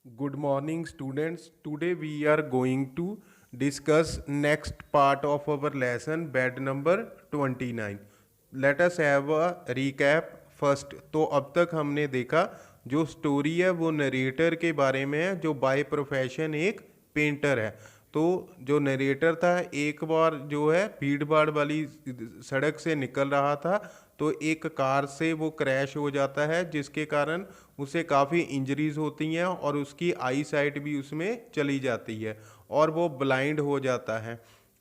Good morning, students. Today we are going to discuss next part of our lesson, bed number 29. Let us have a recap first. तो अब तक हमने देखा जो story है वो नरेटर के बारे में है, जो बाय प्रोफेशन एक पेंटर है। तो जो नरेटर था, एक बार जो है भीड़ भाड़ वाली सड़क से निकल रहा था, तो एक कार से वो क्रैश हो जाता है, जिसके कारण उसे काफ़ी इंजरीज होती हैं और उसकी आई साइट भी उसमें चली जाती है और वो ब्लाइंड हो जाता है।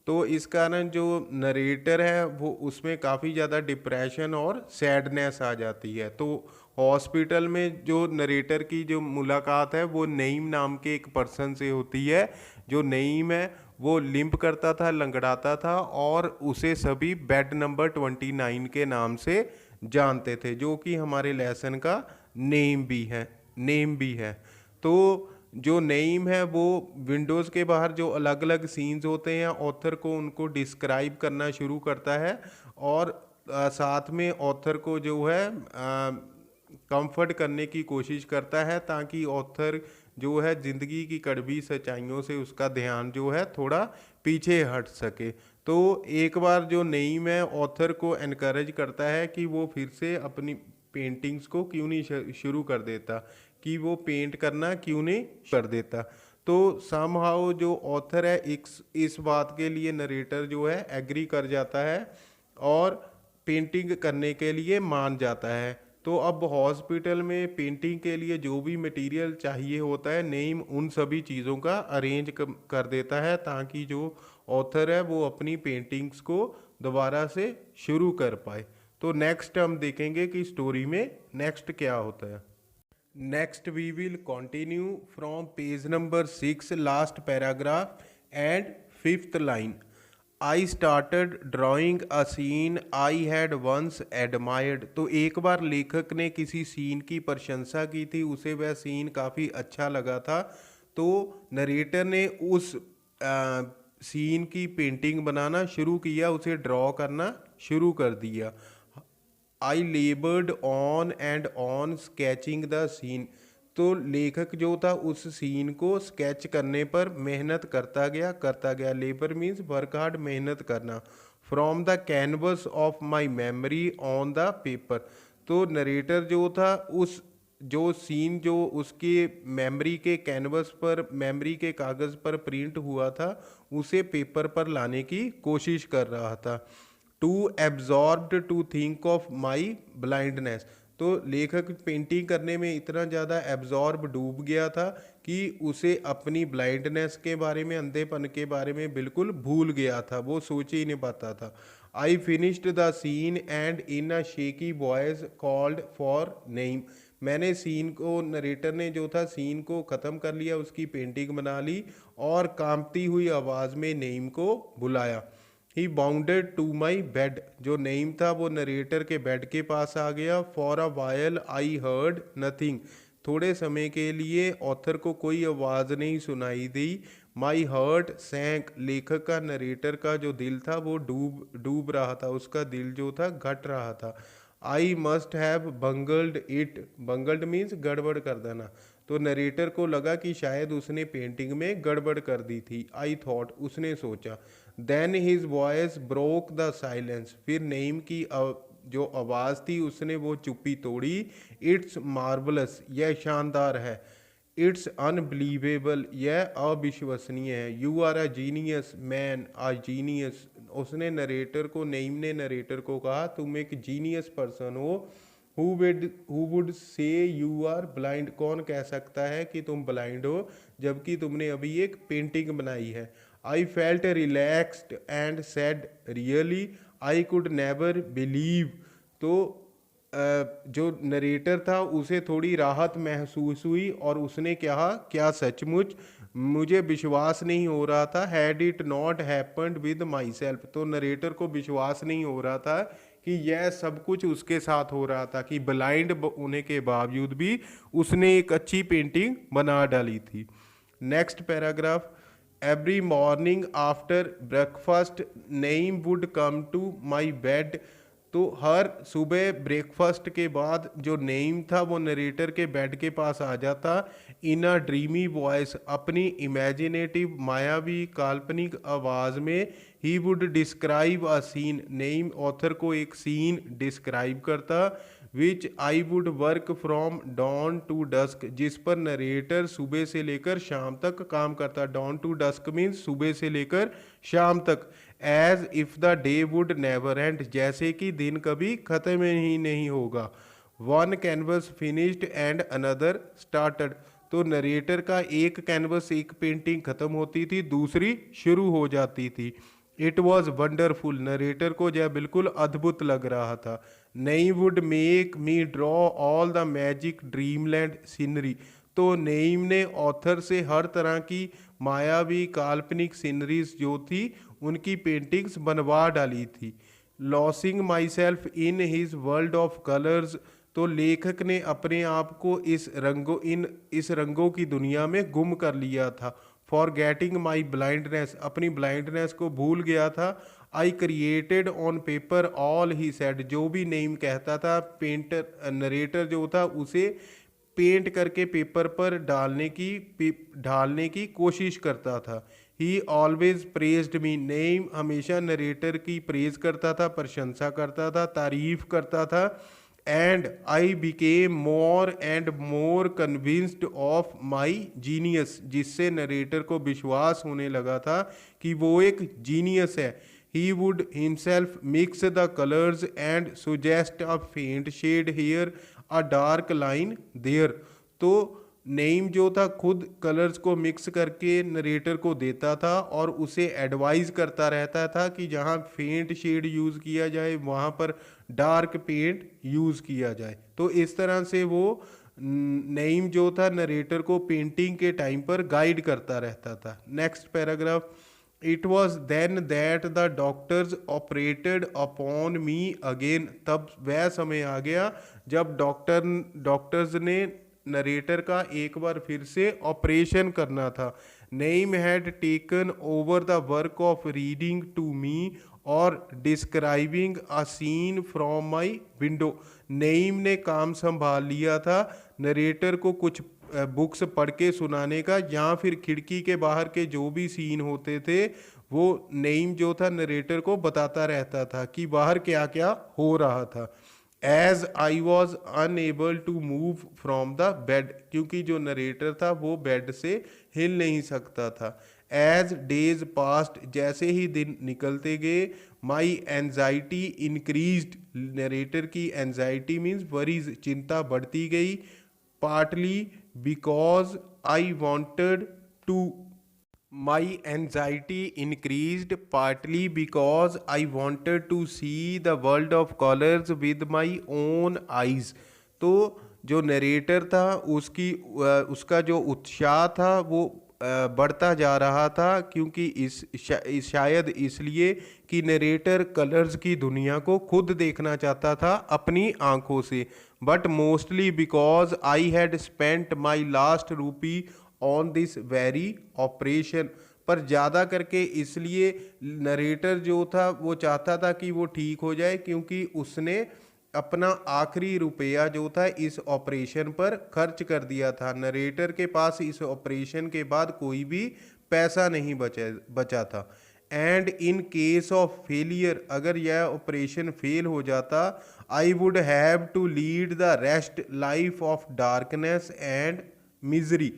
तो इस कारण जो नरेटर है वो उसमें काफ़ी ज़्यादा डिप्रेशन और सैडनेस आ जाती है। तो हॉस्पिटल में जो नरेटर की जो मुलाकात है वो नईम नाम के एक पर्सन से होती है। जो नईम है वो लिम्प करता था, लंगड़ाता था और उसे सभी बेड नंबर 29 के नाम से जानते थे, जो कि हमारे लेसन का नेम भी है। तो जो नेम है वो विंडोज़ के बाहर जो अलग अलग सीन्स होते हैं, ऑथर को उनको डिस्क्राइब करना शुरू करता है और साथ में ऑथर को जो है कंफर्ट करने की कोशिश करता है, ताकि ऑथर जो है ज़िंदगी की कड़वी सच्चाइयों से उसका ध्यान जो है थोड़ा पीछे हट सके। तो एक बार जो नईम है ऑथर को एनकरेज करता है कि वो फिर से अपनी पेंटिंग्स को क्यों नहीं शुरू कर देता, कि वो पेंट करना क्यों नहीं कर देता। तो समहाउ जो ऑथर है इस बात के लिए नरेटर जो है एग्री कर जाता है और पेंटिंग करने के लिए मान जाता है। तो अब हॉस्पिटल में पेंटिंग के लिए जो भी मटेरियल चाहिए होता है, नेम उन सभी चीज़ों का अरेंज कर देता है, ताकि जो ऑथर है वो अपनी पेंटिंग्स को दोबारा से शुरू कर पाए। तो नेक्स्ट हम देखेंगे कि स्टोरी में नेक्स्ट क्या होता है। Next we will continue from page number 6, last paragraph and fifth line. I started drawing a scene I had once admired. तो एक बार लेखक ने किसी सीन की प्रशंसा की थी, उसे वह सीन काफ़ी अच्छा लगा था। तो नरेटर ने उस सीन की पेंटिंग बनाना शुरू किया, उसे ड्रॉ करना शुरू कर दिया। I laboured on and on sketching the scene. तो लेखक जो था उस सीन को स्केच करने पर मेहनत करता गया। लेबर मीन्स वर्क हार्ड, मेहनत करना। From the canvas of my memory on the paper. तो नरेटर जो था उस जो सीन जो उसके मेमोरी के कैनवस पर, मेमोरी के कागज़ पर प्रिंट हुआ था, उसे पेपर पर लाने की कोशिश कर रहा था। Too absorbed to think of my blindness. तो लेखक पेंटिंग करने में इतना ज़्यादा एब्जॉर्ब डूब गया था कि उसे अपनी ब्लाइंडनेस के बारे में, अंधेपन के बारे में बिल्कुल भूल गया था, वो सोच ही नहीं पाता था। I finished the scene and in a shaky voice called for Naeem. मैंने सीन को, नरेटर ने जो था सीन को ख़त्म कर लिया, उसकी पेंटिंग बना ली और कांपती हुई आवाज़ में नेम को बुलाया। He bounded to my bed. जो नेम था वो नरेटर के बेड के पास आ गया। For a while I heard nothing. थोड़े समय के लिए ऑथर को कोई आवाज़ नहीं सुनाई दी। माई हर्ट सैंक। लेखक का, नरेटर का जो दिल था वो डूब डूब रहा था, उसका दिल जो था घट रहा था। I must have bungled it. Bungled means गड़बड़ कर देना। तो नरेटर को लगा कि शायद उसने पेंटिंग में गड़बड़ कर दी थी। आई थॉट, उसने सोचा। Then his voice broke the silence. फिर नईम की जो आवाज़ थी उसने वो चुप्पी तोड़ी। इट्स मार्वलस, यह शानदार है। इट्स अनबिलीवेबल, यह अविश्वसनीय है। You are a genius man, a genius. उसने नरेटर को, नईम ने नरेटर को कहा, तुम एक जीनियस पर्सन हो। Who would say you are blind. कौन कह सकता है कि तुम ब्लाइंड हो जबकि तुमने अभी एक पेंटिंग बनाई है। I felt relaxed and said really I could never believe. तो जो नरेटर था उसे थोड़ी राहत महसूस हुई और उसने कहा, क्या सचमुच? मुझे विश्वास नहीं हो रहा था। Had it not happened with my self. तो नरेटर को विश्वास नहीं हो रहा था कि यह सब कुछ उसके साथ हो रहा था, कि ब्लाइंड होने के बावजूद भी उसने एक अच्छी पेंटिंग बना डाली थी। Next paragraph. Every morning after breakfast Naeem would come to my bed तो हर सुबह ब्रेकफास्ट के बाद जो नेम था वो नरेटर के बेड के पास आ जाता, इन अ ड्रीमी वॉइस, अपनी इमेजिनेटिव मायावी काल्पनिक आवाज़ में he would describe a scene, name author को एक सीन डिस्क्राइब करता, which I would work from dawn to dusk, जिस पर नरेटर सुबह से लेकर शाम तक काम करता। डॉन टू डस्क मीन्स सुबह से लेकर शाम तक। As if the day would never end, जैसे कि दिन कभी खत्म ही नहीं होगा। One canvas finished and another started, तो नरेटर का एक कैनवस, एक पेंटिंग खत्म होती थी, दूसरी शुरू हो जाती थी। इट वॉज वंडरफुल, नरेटर को यह बिल्कुल अद्भुत लग रहा था। नई would make me draw all the magic dreamland scenery, तो नईम ने ऑथर से हर तरह की मायावी काल्पनिक सीनरीज जो थी उनकी पेंटिंग्स बनवा डाली थी। Losing my self in his world of colours, तो लेखक ने अपने आप को इस रंगों की दुनिया में गुम कर लिया था। फॉर गेटिंग माई ब्लाइंडनेस, अपनी ब्लाइंडनेस को भूल गया था। I created on paper all he said, जो भी नेम कहता था पेंटर नरेटर जो था उसे पेंट करके पेपर पर ढालने की कोशिश करता था। ही ऑलवेज प्रेज्ड मी, नेम हमेशा नरेटर की प्रेज करता था, प्रशंसा करता था, तारीफ करता था। And I became more and more convinced of my genius, जिससे नरेटर को विश्वास होने लगा था कि वो एक जीनियस है। He would himself mix the colours and suggest a faint shade here, a dark line there, तो नेम जो था खुद कलर्स को मिक्स करके नरेटर को देता था और उसे एडवाइस करता रहता था कि जहाँ फेंट शेड यूज़ किया जाए वहाँ पर डार्क पेंट यूज़ किया जाए। तो इस तरह से वो नईम जो था नरेटर को पेंटिंग के टाइम पर गाइड करता रहता था। Next paragraph, it was then that the doctors operated upon me again, तब वह समय आ गया जब डॉक्टर्स ने नरेटर का एक बार फिर से ऑपरेशन करना था। Naim had taken over the work of reading to me और describing a scene from my window, Naim ने काम संभाल लिया था नरेटर को कुछ बुक्स पढ़ के सुनाने का, या फिर खिड़की के बाहर के जो भी सीन होते थे वो नईम जो था नरेटर को बताता रहता था कि बाहर क्या क्या हो रहा था। As I was unable to move from the bed, क्योंकि जो नरेटर था वो बेड से हिल नहीं सकता था। एज डेज पास्ट, जैसे ही दिन निकलते गए, माई एनजाइटी इंक्रीज्ड, नरेटर की एनजाइटी मीन्स वरीज, चिंता बढ़ती गई। Partly because I wanted to, my anxiety increased partly because I wanted to see the world of colors with my own eyes, तो जो नरेटर था उसका जो उत्साह था वो बढ़ता जा रहा था, क्योंकि शायद इसलिए कि नरेटर कलर्स की दुनिया को खुद देखना चाहता था अपनी आंखों से। But mostly because I had spent my last रूपी ऑन दिस वेरी ऑपरेशन, पर ज़्यादा करके इसलिए नरेटर जो था वो चाहता था कि वो ठीक हो जाए, क्योंकि उसने अपना आखिरी रुपया जो था इस ऑपरेशन पर खर्च कर दिया था। नरेटर के पास इस ऑपरेशन के बाद कोई भी पैसा नहीं बचा था। And in case of failure, अगर यह ऑपरेशन फेल हो जाता, I would have to lead the rest life of darkness and misery,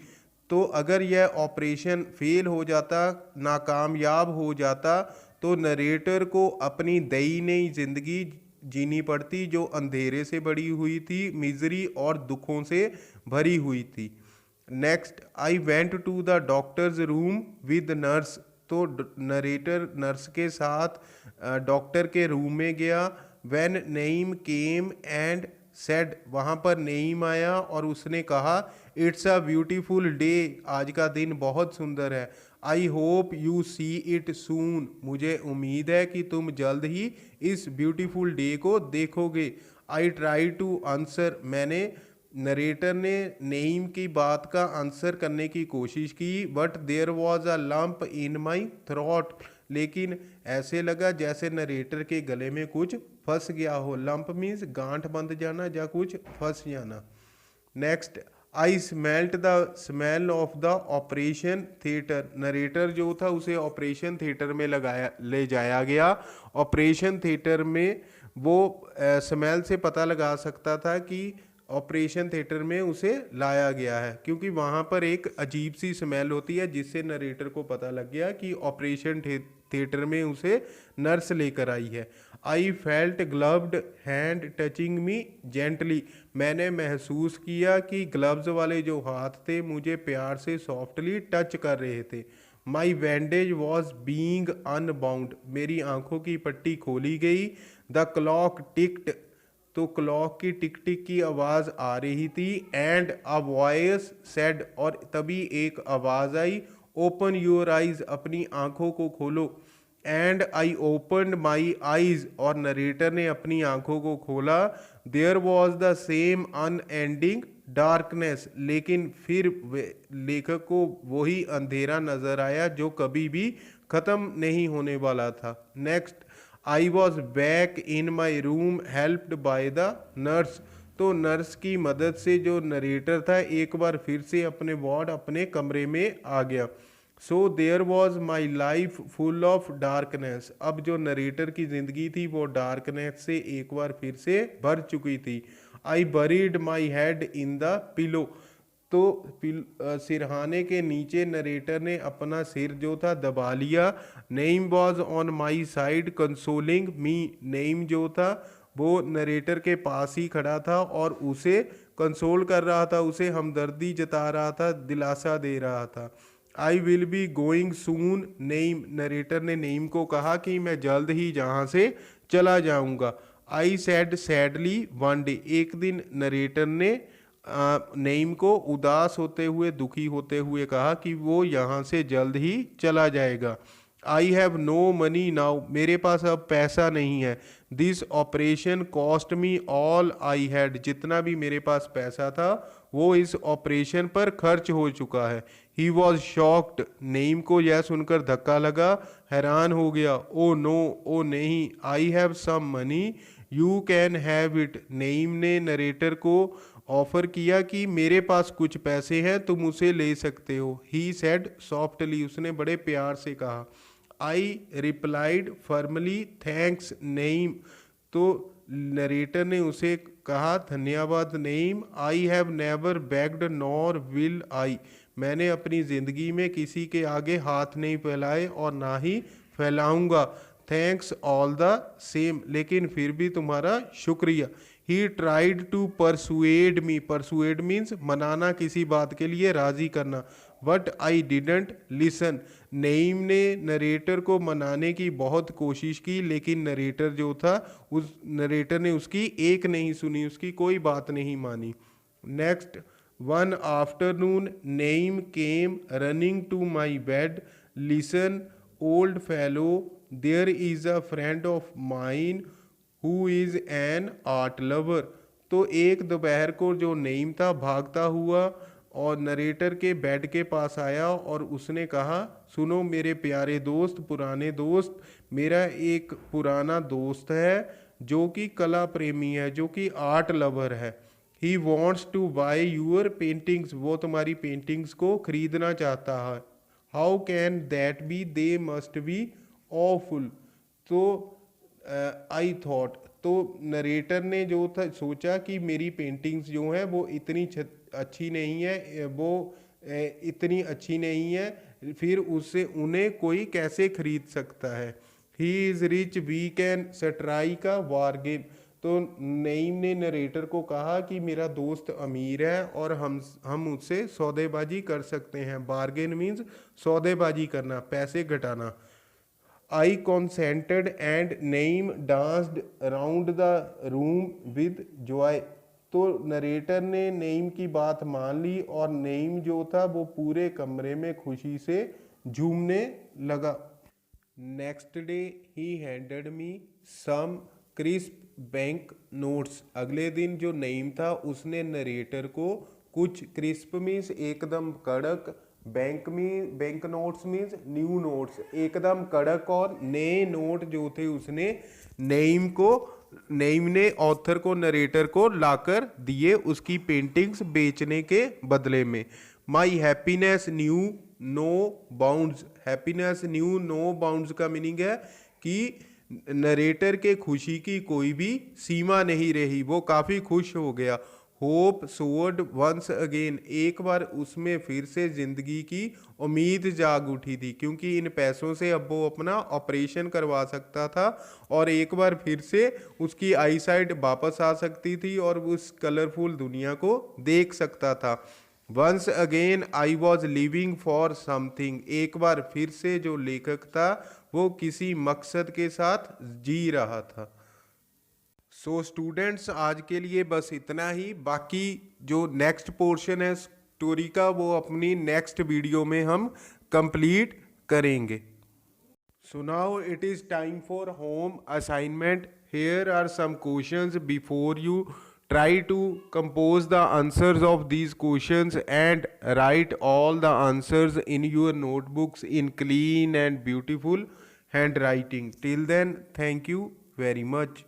तो अगर यह ऑपरेशन फेल हो जाता, नाकामयाब हो जाता, तो नरेटर को अपनी दयनीय जिंदगी जीनी पड़ती जो अंधेरे से बड़ी हुई थी, मिजरी और दुखों से भरी हुई थी। Next, I went to the doctors room with nurse, तो नरेटर नर्स के साथ डॉक्टर के रूम में गया। When Naeem came and said, वहाँ पर नईम आया और उसने कहा, इट्स अ ब्यूटीफुल डे, आज का दिन बहुत सुंदर है। I hope you see it सून, मुझे उम्मीद है कि तुम जल्द ही इस ब्यूटीफुल डे को देखोगे। I try to answer, narrator ने नईम की बात का आंसर करने की कोशिश की, but there was a lump in my throat, लेकिन ऐसे लगा जैसे नरेटर के गले में कुछ फंस गया हो। लंप मीन्स गांठ बंध जाना या कुछ फंस जाना। Next, I smelt the smell of the operation theatre. Narrator जो था उसे ऑपरेशन थिएटर में लगाया ले जाया गया। ऑपरेशन थिएटर में वो स्मेल से पता लगा सकता था कि ऑपरेशन थिएटर में उसे लाया गया है, क्योंकि वहाँ पर एक अजीब सी स्मेल होती है जिससे नरेटर को पता लग गया कि ऑपरेशन थिएटर में उसे नर्स लेकर आई है। I felt gloved hand touching me gently. मैंने महसूस किया कि ग्लव्स वाले जो हाथ थे मुझे प्यार से सॉफ्टली टच कर रहे थे। माई बैंडेज वॉज बींग अनबाउंड। मेरी आंखों की पट्टी खोली गई। The clock ticked. तो क्लॉक की टिक टिक की आवाज़ आ रही थी। And a voice said. और तभी एक आवाज़ आई, ओपन योर आइज। अपनी आंखों को खोलो। And I opened my eyes. और नरेटर ने अपनी आंखों को खोला। There was the same unending darkness. लेकिन फिर लेखक को वही अंधेरा नजर आया जो कभी भी खत्म नहीं होने वाला था। Next, I was back in my room helped by the nurse. तो नर्स की मदद से जो नरेटर था एक बार फिर से अपने वार्ड अपने कमरे में आ गया। So there was my life full of darkness. अब जो नरेटर की जिंदगी थी वो डार्कनेस से एक बार फिर से भर चुकी थी। I buried my head in the pillow. तो सिरहाने के नीचे नरेटर ने अपना सिर जो था दबा लिया। Name was on my side consoling me. Name जो था वो नरेटर के पास ही खड़ा था और उसे कंसोल कर रहा था, उसे हमदर्दी जता रहा था, दिलासा दे रहा था। I will be going soon name. Narrator ने नेम को कहा कि मैं जल्द ही जहाँ से चला जाऊँगा। आई सैड सैडली वन डे। एक दिन नरेटर ने नईम को उदास होते हुए, दुखी होते हुए कहा कि वो यहाँ से जल्द ही चला जाएगा। I have no money now. मेरे पास अब पैसा नहीं है। This operation cost me all I had. जितना भी मेरे पास पैसा था वो इस ऑपरेशन पर खर्च हो चुका है। He was shocked. नईम को यह सुनकर धक्का लगा, हैरान हो गया। ओ नो, ओ नहीं। I have some money, you can have it. Naeem ने नरेटर को ऑफर किया कि मेरे पास कुछ पैसे हैं, तुम उसे ले सकते हो। He said softly. उसने बड़े प्यार से कहा। I replied firmly thanks Naeem. तो नरेटर ने उसे कहा, धन्यवाद Naeem. I have never bagged nor will I. मैंने अपनी ज़िंदगी में किसी के आगे हाथ नहीं फैलाए और ना ही फैलाऊंगा। Thanks all the same. लेकिन फिर भी तुम्हारा शुक्रिया। He tried to persuade me. Persuade means मनाना, किसी बात के लिए राजी करना। But I didn't listen. Naim ने नरेटर को मनाने की बहुत कोशिश की, लेकिन नरेटर जो था उस नरेटर ने उसकी एक नहीं सुनी, उसकी कोई बात नहीं मानी। Next, one afternoon Naeem came running to my bed. Listen old fellow, there is a friend of mine who is an art lover. तो एक दोपहर को जो नईम था भागता हुआ और नरेटर के बेड के पास आया और उसने कहा, सुनो मेरे प्यारे दोस्त, पुराने दोस्त, मेरा एक पुराना दोस्त है जो कि कला प्रेमी है, जो कि आर्ट लवर है। He wants to buy your paintings. वो तुम्हारी पेंटिंग्स को खरीदना चाहता है। How can that be, they must be awful. तो आई थॉट। तो नरेटर ने जो था सोचा कि मेरी पेंटिंग्स जो हैं वो इतनी अच्छी नहीं है, वो इतनी अच्छी नहीं है, फिर उससे उन्हें कोई कैसे खरीद सकता है। He is rich, we can strike a bargain. तो नईम ने नरेटर को कहा कि मेरा दोस्त अमीर है और हम उससे सौदेबाजी कर सकते हैं। बार्गेन मीन्स सौदेबाजी करना, पैसे घटाना। I consented and Naim danced around the room with joy. तो नरेटर ने नेम की बात मान ली और नेम जो था वो पूरे कमरे में खुशी से झूमने लगा। Next day he handed me some crisp bank notes. अगले दिन जो नईम था उसने नरेटर को कुछ, क्रिस्प मीन्स एकदम कड़क, bank notes means new notes, एकदम कड़क और नए नोट जो थे उसने नेम ने ऑथर को, नरेटर को लाकर दिए उसकी पेंटिंग्स बेचने के बदले में। My happiness knew no bounds, happiness knew no bounds का मीनिंग है कि नरेटर के खुशी की कोई भी सीमा नहीं रही, वो काफ़ी खुश हो गया। होप सोअर्ड वंस अगेन, एक बार उसमें फिर से जिंदगी की उम्मीद जाग उठी थी, क्योंकि इन पैसों से अब वो अपना ऑपरेशन करवा सकता था और एक बार फिर से उसकी आईसाइट वापस आ सकती थी और उस कलरफुल दुनिया को देख सकता था। Once again I was living for something, एक बार फिर से जो लेखक था वो किसी मकसद के साथ जी रहा था। सो स्टूडेंट्स, आज के लिए बस इतना ही। बाकी जो नेक्स्ट पोर्शन है स्टोरी का वो अपनी नेक्स्ट वीडियो में हम कंप्लीट करेंगे। So now it is time for home assignment. Here are some questions before you try to compose the answers of these questions and write all the answers in your notebooks in clean and beautiful handwriting. Till then, thank you very much.